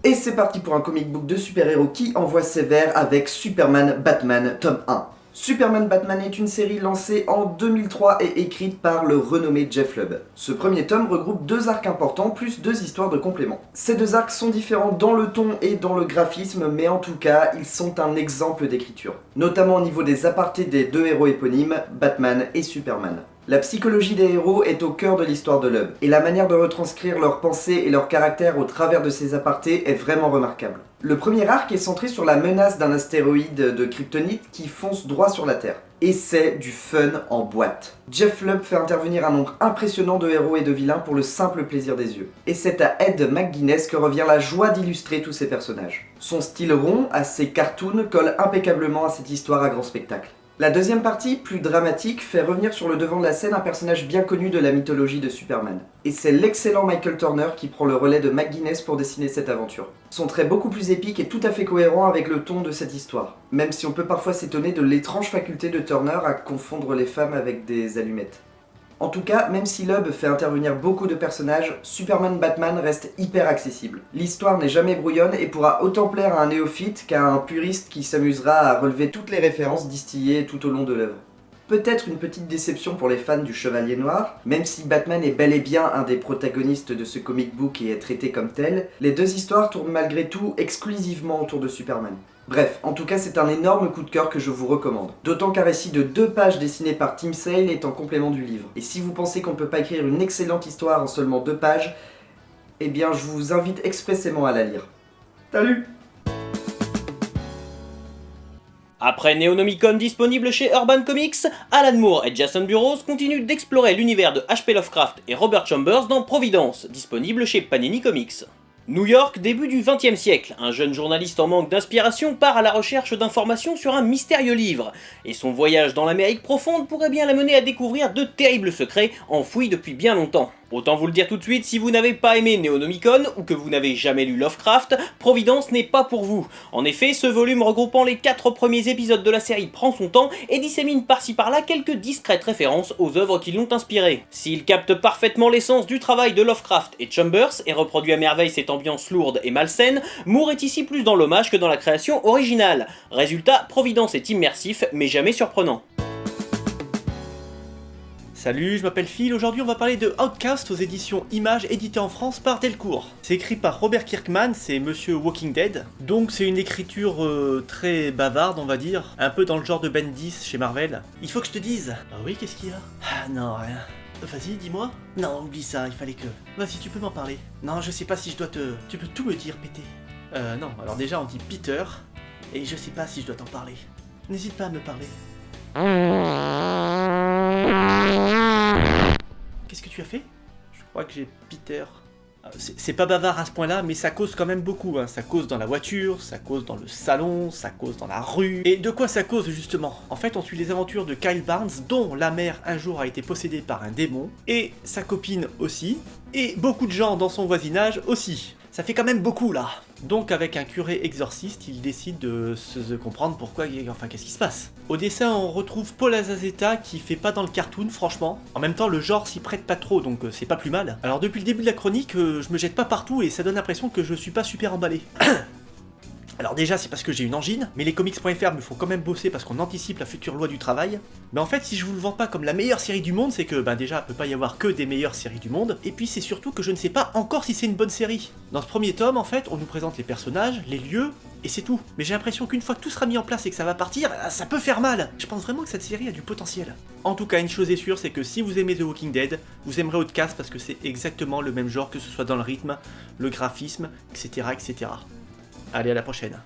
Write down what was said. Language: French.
Et c'est parti pour un comic book de super-héros qui envoie ses vers avec Superman Batman tome 1. Superman Batman est une série lancée en 2003 et écrite par le renommé Jeff Lubb. Ce premier tome regroupe 2 arcs importants plus 2 histoires de complément. Ces 2 arcs sont différents dans le ton et dans le graphisme, mais en tout cas, ils sont un exemple d'écriture. Notamment au niveau des apartés des 2 héros éponymes, Batman et Superman. La psychologie des héros est au cœur de l'histoire de Lubb, et la manière de retranscrire leurs pensées et leur caractère au travers de ces apartés est vraiment remarquable. Le premier arc est centré sur la menace d'un astéroïde de kryptonite qui fonce droit sur la Terre. Et c'est du fun en boîte. Jeff Lubb fait intervenir un nombre impressionnant de héros et de vilains pour le simple plaisir des yeux. Et c'est à Ed McGuinness que revient la joie d'illustrer tous ces personnages. Son style rond, assez cartoon, colle impeccablement à cette histoire à grand spectacle. La deuxième partie, plus dramatique, fait revenir sur le devant de la scène un personnage bien connu de la mythologie de Superman. Et c'est l'excellent Michael Turner qui prend le relais de McGuinness pour dessiner cette aventure. Son trait beaucoup plus épique est tout à fait cohérent avec le ton de cette histoire, même si on peut parfois s'étonner de l'étrange faculté de Turner à confondre les femmes avec des allumettes. En tout cas, même si Lubb fait intervenir beaucoup de personnages, Superman Batman reste hyper accessible. L'histoire n'est jamais brouillonne et pourra autant plaire à un néophyte qu'à un puriste qui s'amusera à relever toutes les références distillées tout au long de l'œuvre. Peut-être une petite déception pour les fans du Chevalier Noir, même si Batman est bel et bien un des protagonistes de ce comic book et est traité comme tel, les 2 histoires tournent malgré tout exclusivement autour de Superman. Bref, en tout cas c'est un énorme coup de cœur que je vous recommande. D'autant qu'un récit de 2 pages dessiné par Tim Sale est en complément du livre. Et si vous pensez qu'on ne peut pas écrire une excellente histoire en seulement 2 pages, eh bien je vous invite expressément à la lire. Salut! Après Neonomicon disponible chez Urban Comics, Alan Moore et Jason Burrows continuent d'explorer l'univers de H.P. Lovecraft et Robert Chambers dans Providence, disponible chez Panini Comics. New York, début du XXe siècle, un jeune journaliste en manque d'inspiration part à la recherche d'informations sur un mystérieux livre, et son voyage dans l'Amérique profonde pourrait bien l'amener à découvrir de terribles secrets enfouis depuis bien longtemps. Autant vous le dire tout de suite, si vous n'avez pas aimé Neonomicon, ou que vous n'avez jamais lu Lovecraft, Providence n'est pas pour vous. En effet, ce volume regroupant les 4 premiers épisodes de la série prend son temps et dissémine par-ci par-là quelques discrètes références aux œuvres qui l'ont inspiré. S'il capte parfaitement l'essence du travail de Lovecraft et Chambers et reproduit à merveille cette ambiance lourde et malsaine, Moore est ici plus dans l'hommage que dans la création originale. Résultat, Providence est immersif mais jamais surprenant. Salut, je m'appelle Phil, aujourd'hui on va parler de Outcast aux éditions Images édité en France par Delcourt. C'est écrit par Robert Kirkman, c'est Monsieur Walking Dead, donc c'est une écriture très bavarde on va dire, un peu dans le genre de Bendis chez Marvel. Il faut que je te dise. Ah oui, qu'est-ce qu'il y a? Ah non, rien. Vas-y, dis-moi. Non, oublie ça, il fallait que... Vas-y, tu peux m'en parler. Non, je sais pas si je dois te... Tu peux tout me dire, pété. Non, alors déjà on dit Peter, et je sais pas si je dois t'en parler. N'hésite pas à me parler. Qu'est-ce que tu as fait? Je crois que j'ai Peter. C'est pas bavard à ce point-là, mais ça cause quand même beaucoup. Hein. Ça cause dans la voiture, ça cause dans le salon, ça cause dans la rue. Et de quoi ça cause justement? En fait, on suit les aventures de Kyle Barnes, dont la mère un jour a été possédée par un démon, et sa copine aussi, et beaucoup de gens dans son voisinage aussi. Ça fait quand même beaucoup là. Donc avec un curé exorciste, il décide de se comprendre pourquoi, enfin qu'est-ce qui se passe. Au dessin on retrouve Paul Azazeta qui fait pas dans le cartoon franchement. En même temps le genre s'y prête pas trop donc c'est pas plus mal. Alors depuis le début de la chronique, je me jette pas partout et ça donne l'impression que je suis pas super emballé. Alors déjà c'est parce que j'ai une angine, mais les comics.fr me font quand même bosser parce qu'on anticipe la future loi du travail. Mais en fait si je vous le vends pas comme la meilleure série du monde, c'est que déjà il peut pas y avoir que des meilleures séries du monde, et puis c'est surtout que je ne sais pas encore si c'est une bonne série. Dans ce premier tome en fait on nous présente les personnages, les lieux, et c'est tout. Mais j'ai l'impression qu'une fois que tout sera mis en place et que ça va partir, ça peut faire mal. Je pense vraiment que cette série a du potentiel. En tout cas une chose est sûre, c'est que si vous aimez The Walking Dead, vous aimerez Outcast parce que c'est exactement le même genre que ce soit dans le rythme, le graphisme, etc. etc. Allez, à la prochaine.